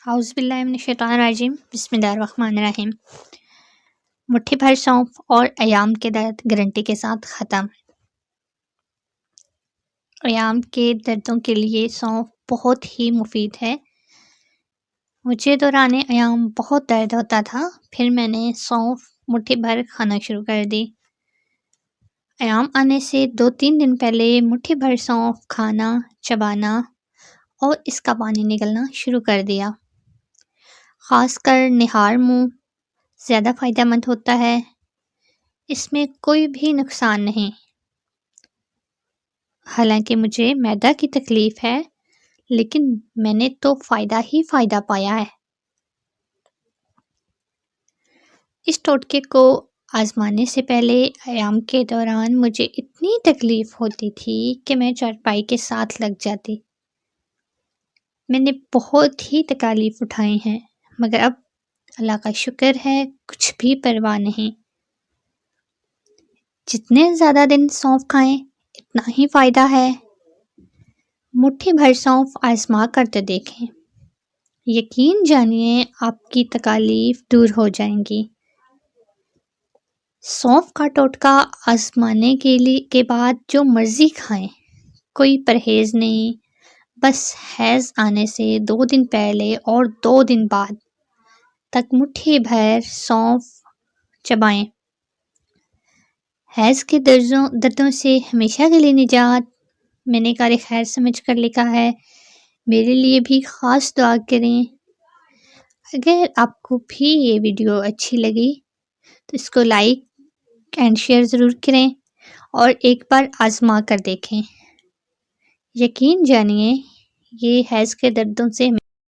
اعوذ باللہ من الشیطان الرجیم، بسم اللہ الرحمن الرحیم۔ مٹھی بھر سونف اور ایام کے درد گارنٹی کے ساتھ ختم۔ ایام کے دردوں کے لیے سونف بہت ہی مفید ہے۔ مجھے دوران ایام بہت درد ہوتا تھا، پھر میں نے سونف مٹھی بھر کھانا شروع کر دی۔ ایام آنے سے 2-3 دن پہلے مٹھی بھر سونف کھانا، چبانا اور اس کا پانی نکلنا شروع کر دیا۔ خاص کر نہار منہ زیادہ فائدہ مند ہوتا ہے، اس میں کوئی بھی نقصان نہیں۔ حالانکہ مجھے معدہ کی تکلیف ہے، لیکن میں نے تو فائدہ ہی فائدہ پایا ہے۔ اس ٹوٹکے کو آزمانے سے پہلے ایام کے دوران مجھے اتنی تکلیف ہوتی تھی کہ میں چارپائی کے ساتھ لگ جاتی۔ میں نے بہت ہی تکالیف اٹھائی ہیں، مگر اب اللہ کا شکر ہے کچھ بھی پرواہ نہیں۔ جتنے زیادہ دن سونف کھائیں اتنا ہی فائدہ ہے۔ مٹھی بھر سونف آزما کر تو دیکھیں، یقین جانیے آپ کی تکالیف دور ہو جائیں گی۔ سونف کا ٹوٹکا آزمانے کے بعد جو مرضی کھائیں، کوئی پرہیز نہیں، بس حیض آنے سے 2 دن پہلے اور 2 دن بعد تک مٹھی بھر سونف چبائیں۔ حیض کے دردوں سے ہمیشہ کے لیے نجات۔ میں نے کار خیر سمجھ کر لکھا ہے، میرے لیے بھی خاص دعا کریں۔ اگر آپ کو بھی یہ ویڈیو اچھی لگی تو اس کو لائک اینڈ شیئر ضرور کریں اور ایک بار آزما کر دیکھیں۔ یقین جانیے یہ حیض کے دردوں سے